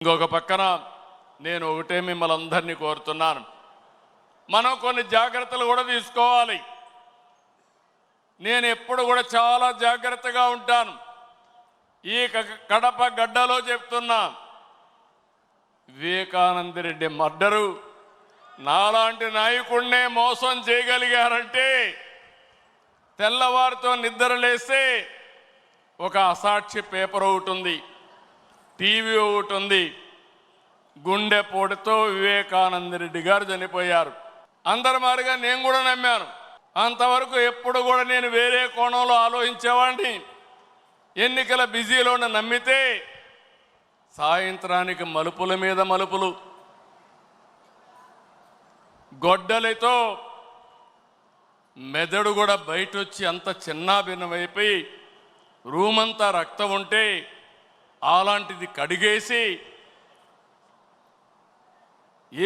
ఇంకొక పక్కన నేను ఒకటే మిమ్మల్ని అందరినీ కోరుతున్నాను, మనం కొన్ని జాగ్రత్తలు కూడా తీసుకోవాలి. నేను ఎప్పుడు కూడా చాలా జాగ్రత్తగా ఉంటాను. ఈ కడప గడ్డలో చెప్తున్నా, వివేకానంద రెడ్డి మర్డరు నాలాంటి నాయకుడినే మోసం చేయగలిగారంటే, తెల్లవారితో నిద్ర లేస్తే ఒక అసాక్షి పేపర్ ఒకటి ఉంది, టీవీ ఒకటి ఉంది, గుండెపోటుతో వివేకానంద రెడ్డి గారు చనిపోయారు. అందరి మారిగా నేను కూడా నమ్మాను. అంతవరకు ఎప్పుడు కూడా నేను వేరే కోణంలో ఆలోచించేవాడిని. ఎన్నికల బిజీలో నమ్మితే సాయంత్రానికి మలుపుల మీద మలుపులు, గొడ్డలితో మెదడు కూడా బయట వచ్చి అంత చిన్నాభిన్నమైపోయి రూమంతా రక్తం ఉంటే అలాంటిది కడిగేసి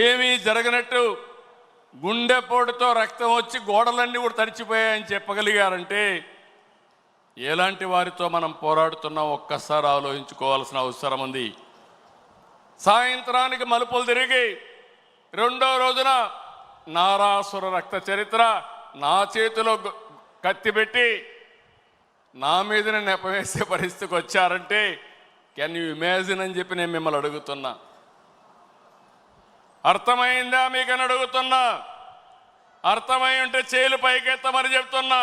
ఏమీ జరగనట్టు గుండెపోటుతో రక్తం వచ్చి గోడలన్నీ కూడా తడిచిపోయాయని చెప్పగలిగారంటే ఎలాంటి వారితో మనం పోరాడుతున్నాం ఒక్కసారి ఆలోచించుకోవాల్సిన అవసరం ఉంది. సాయంత్రానికి మలుపులు తిరిగి రెండో రోజున నారాసుర రక్త చరిత్ర నా చేతిలో కత్తి పెట్టి నా మీదనే నెపవేసే పరిస్థితికి వచ్చారంటే కెన్ యూ ఇమాజిన్ అని చెప్పి నేను మిమ్మల్ని అడుగుతున్నా. అర్థమైందా మీకని అడుగుతున్నా. అర్థమై ఉంటే చేలు పైకెత్తమని చెప్తున్నా.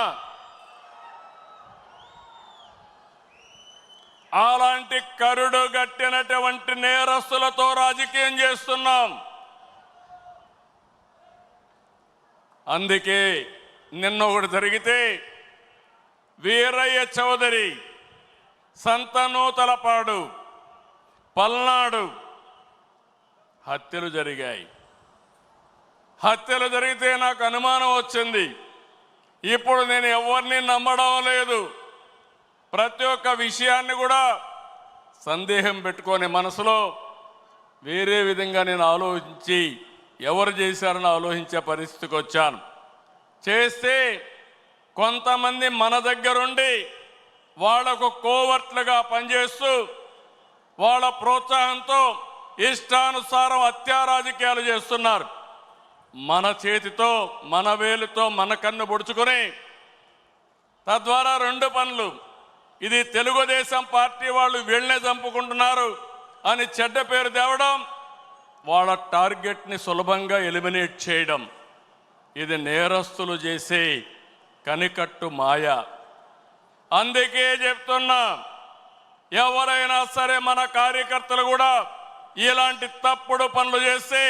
అలాంటి కరుడు గట్టినటువంటి నేరస్తులతో రాజకీయం చేస్తున్నాం. అందుకే నిన్న ఒకటి జరిగితే వీరయ్య చౌదరి, సంతనూతలపాడు, పల్నాడు హత్యలు జరిగాయి. హత్యలు జరిగితే నాకు అనుమానం వచ్చింది. ఇప్పుడు నేను ఎవరిని నమ్మడం లేదు. ప్రతి ఒక్క విషయాన్ని కూడా సందేహం పెట్టుకొని మనసులో వేరే విధంగా నేను ఆలోచించి ఎవరు చేశారని ఆలోచించే పరిస్థితికి వచ్చాను. చేస్తే కొంతమంది మన దగ్గరుండి వాళ్లకు కోవర్ట్లుగా పనిచేస్తూ వాళ్ళ ప్రోత్సాహంతో ఇష్టానుసారం హత్యారాజకీయాలు చేస్తున్నారు. మన చేతితో మన వేలుతో మన కన్ను పొడుచుకొని తద్వారా రెండు పనులు, ఇది తెలుగుదేశం పార్టీ వాళ్ళు వీళ్ళనే చంపుకుంటున్నారు అని చెడ్డ పేరు తేవడం, వాళ్ళ టార్గెట్ని సులభంగా ఎలిమినేట్ చేయడం, ఇది నేరస్తులు చేసే కనికట్టు మాయ. అందుకే చెప్తున్నా, ఎవరైనా సరే మన కార్యకర్తలు కూడా ఇలాంటి తప్పుడు పనులు చేస్తే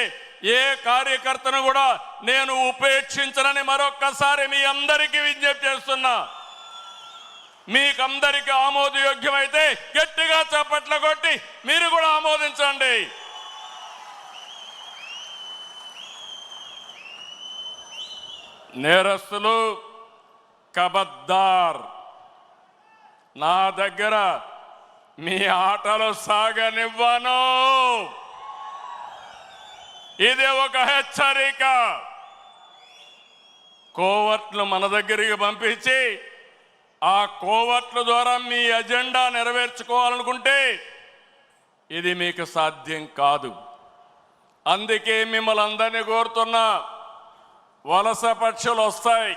ఏ కార్యకర్తను కూడా నేను ఉపేక్షించనని మరొక్కసారి మీ అందరికీ విజ్ఞప్తి చేస్తున్నా. మీకందరికీ ఆమోదయోగ్యమైతే గట్టిగా చప్పట్లు కొట్టి మీరు కూడా ఆమోదించండి. నేరస్తులు కబద్దార్, నా దగ్గర మీ ఆటలు సాగనివ్వను. ఇది ఒక హెచ్చరిక. కోవర్ట్లు మన దగ్గరికి పంపించి ఆ కోవర్ట్ల ద్వారా మీ అజెండా నెరవేర్చుకోవాలనుకుంటే ఇది మీకు సాధ్యం కాదు. అందుకే మిమ్మల్ని అందరినీ కోరుతున్నా, వలస పక్షులు వస్తాయి,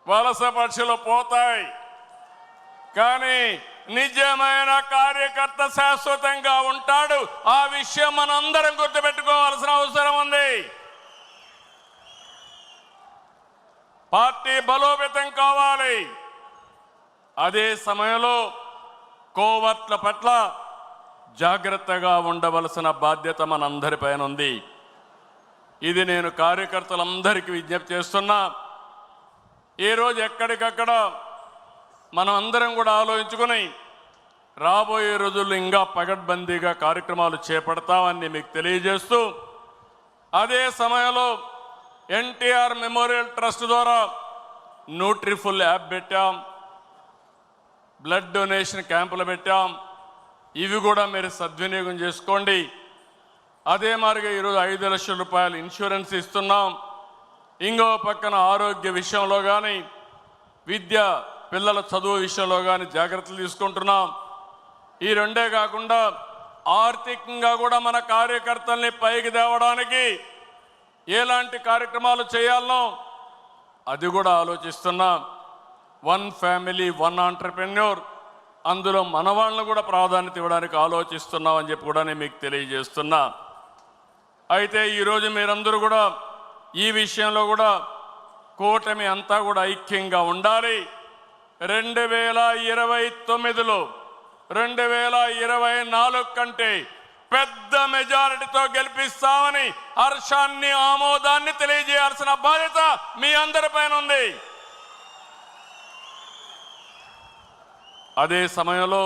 వలస పక్షులు పోతాయి, కానీ నిజమైన కార్యకర్త శాశ్వతంగా ఉంటాడు. ఆ విషయం మనందరం గుర్తుపెట్టుకోవాల్సిన అవసరం ఉంది. పార్టీ బలోపేతం కావాలి. అదే సమయంలో కోవర్ట్ల పట్ల జాగ్రత్తగా ఉండవలసిన బాధ్యత మనందరిపైన ఉంది. ఇది నేను కార్యకర్తలందరికీ విజ్ఞప్తి చేస్తున్నా. ఈరోజు ఎక్కడికక్కడ మనం అందరం కూడా ఆలోచించుకుని రాబోయే రోజుల్లో ఇంకా పగడ్బందీగా కార్యక్రమాలు చేపడతామని మీకు తెలియజేస్తూ, అదే సమయంలో ఎన్టీఆర్ మెమోరియల్ ట్రస్ట్ ద్వారా న్యూట్రిఫుల్ యాప్ పెట్టాం, బ్లడ్ డొనేషన్ క్యాంపులు పెట్టాం. ఇవి కూడా మీరు సద్వినియోగం చేసుకోండి. అదే మాదిరిగా ఈరోజు 5 లక్షల రూపాయలు ఇన్సూరెన్స్ ఇస్తున్నాం. ఇంకో పక్కన ఆరోగ్య విషయంలో కానీ, విద్య పిల్లల చదువు విషయంలో కానీ జాగ్రత్తలు తీసుకుంటున్నాం. ఈ రెండే కాకుండా ఆర్థికంగా కూడా మన కార్యకర్తల్ని పైకి తేవడానికి ఎలాంటి కార్యక్రమాలు చేయాలనో అది కూడా ఆలోచిస్తున్నాం. 1 ఫ్యామిలీ 1 ఆంటర్‌ప్రెన్యూర్, అందులో మన వాళ్ళని కూడా ప్రాధాన్యత ఇవ్వడానికి ఆలోచిస్తున్నాం అని చెప్పి కూడా నేను మీకు తెలియజేస్తున్నా. అయితే ఈరోజు మీరందరూ కూడా ఈ విషయంలో కూడా కూటమి అంతా కూడా ఐక్యంగా ఉండాలి. 2029లో 2024 కంటే పెద్ద మెజారిటీతో గెలిపిస్తామని హర్షాన్ని ఆమోదాన్ని తెలియజేయాల్సిన బాధ్యత మీ అందరిపైన ఉంది. అదే సమయంలో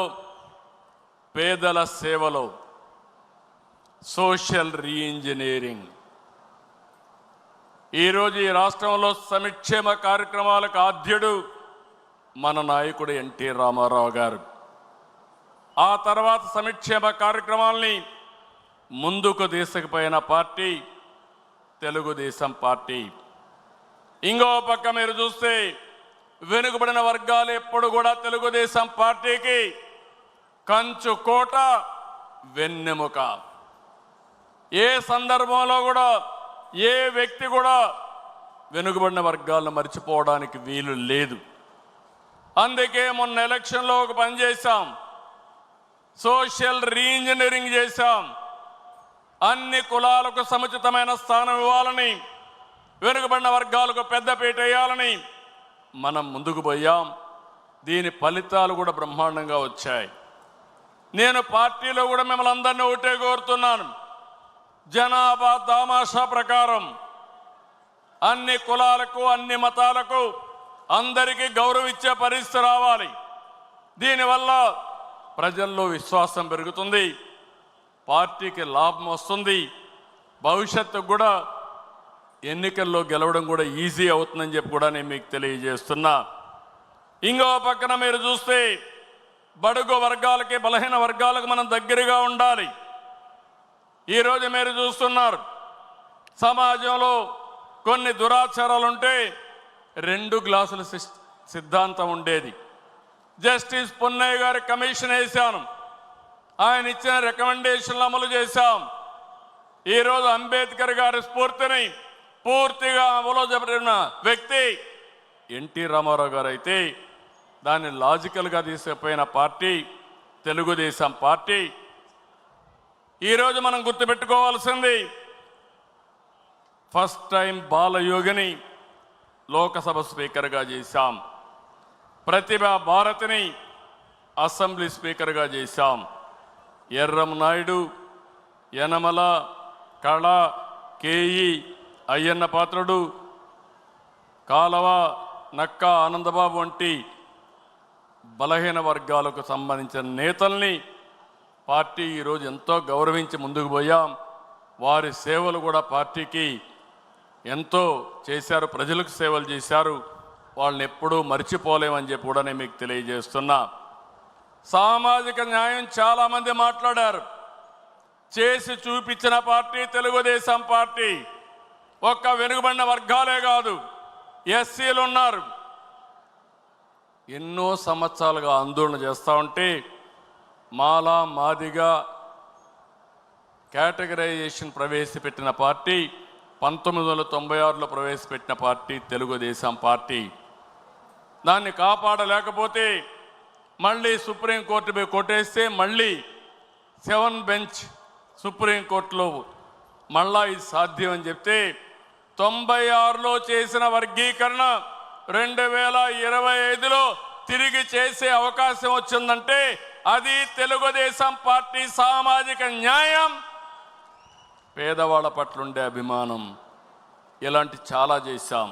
పేదల సేవలో సోషల్ రీఇంజనీరింగ్, ఈరోజు ఈ రాష్ట్రంలో సంక్షేమ కార్యక్రమాలకు ఆద్యుడు మన నాయకుడు ఎన్టీ రామారావు గారు. ఆ తర్వాత సంక్షేమ కార్యక్రమాల్ని ముందుకు తీసుకుపోయిన పార్టీ తెలుగుదేశం పార్టీ. ఇంకో పక్క మీరు చూస్తే వెనుకబడిన వర్గాలు ఎప్పుడు కూడా తెలుగుదేశం పార్టీకి కంచు కోట, వెన్నెముక. ఏ సందర్భంలో కూడా ఏ వ్యక్తి కూడా వెనుకబడిన వర్గాలను మర్చిపోవడానికి వీలు లేదు. అందుకే మొన్న ఎలక్షన్లో ఒక పని చేశాం, సోషల్ రీఇంజనీరింగ్ చేశాం. అన్ని కులాలకు సముచితమైన స్థానం ఇవ్వాలని, వెనుకబడిన వర్గాలకు పెద్దపీట వేయాలని మనం ముందుకు పోయాం. దీని ఫలితాలు కూడా బ్రహ్మాండంగా వచ్చాయి. నేను పార్టీలో కూడా మిమ్మల్ని అందరినీ ఒకటే కోరుతున్నాను, జనాభా దామాషా ప్రకారం అన్ని కులాలకు అన్ని మతాలకు అందరికీ గౌరవం ఇచ్చే పరిస్థితి రావాలి. దీనివల్ల ప్రజల్లో విశ్వాసం పెరుగుతుంది, పార్టీకి లాభం వస్తుంది, భవిష్యత్తుకు కూడా ఎన్నికల్లో గెలవడం కూడా ఈజీ అవుతుందని చెప్పి కూడా నేను మీకు తెలియజేస్తున్నా. ఇంకో పక్కన మీరు చూస్తే బడుగు వర్గాలకి బలహీన వర్గాలకు మనం దగ్గరగా ఉండాలి. ఈరోజు మీరు చూస్తున్నారు సమాజంలో కొన్ని దురాచారాలు ఉంటే 2 గ్లాసుల సిద్ధాంతం ఉండేది. జస్టిస్ పున్నయ్య గారి కమిషన్ వేశాను, ఆయన ఇచ్చిన రికమెండేషన్లు అమలు చేశాం. ఈరోజు అంబేద్కర్ గారి స్ఫూర్తిని పూర్తిగా అమలు జరిపిన వ్యక్తి ఎన్టీ రామారావు గారు అయితే దాన్ని లాజికల్గా తీసుకుపోయిన పార్టీ తెలుగుదేశం పార్టీ. ఈరోజు మనం గుర్తుపెట్టుకోవాల్సింది, ఫస్ట్ టైం బాలయోగిని లోకసభ స్పీకర్గా చేశాం, ప్రతిభా భారతిని అసెంబ్లీ స్పీకర్గా చేశాం, ఎర్రం నాయుడు, యనమల, కళ, కేఈ, అయ్యన్న పాత్రుడు, కాలవ, నక్క ఆనందబాబు వంటి బలహీన వర్గాలకు సంబంధించిన నేతల్ని పార్టీ ఈరోజు ఎంతో గౌరవించి ముందుకు పోయాం. వారి సేవలు కూడా పార్టీకి ఎంతో చేశారు, ప్రజలకు సేవలు చేశారు. వాళ్ళని ఎప్పుడూ మర్చిపోలేమని చెప్పి కూడా నేను మీకు తెలియజేస్తున్నా. సామాజిక న్యాయం చాలామంది మాట్లాడారు, చేసి చూపించిన పార్టీ తెలుగుదేశం పార్టీ. ఒక్క వెనుకబడిన వర్గాలే కాదు, ఎస్సీలు ఉన్నారు. ఎన్నో సంవత్సరాలుగా ఆందోళన చేస్తూ ఉంటే మాలా మాదిగా కేటగరైజేషన్ ప్రవేశపెట్టిన పార్టీ 1996లో ప్రవేశపెట్టిన పార్టీ తెలుగుదేశం పార్టీ. దాన్ని కాపాడలేకపోతే మళ్ళీ సుప్రీంకోర్టు పోయి కొట్టేస్తే మళ్ళీ 7 బెంచ్ సుప్రీంకోర్టులో మళ్ళా ఇది సాధ్యం అని చెప్తే 96లో చేసిన వర్గీకరణ 2025లో తిరిగి చేసే అవకాశం వచ్చిందంటే అది తెలుగుదేశం పార్టీ సామాజిక న్యాయం, పేదవాళ్ళ పట్ల ఉండే అభిమానం. ఇలాంటి చాలా చేశాం.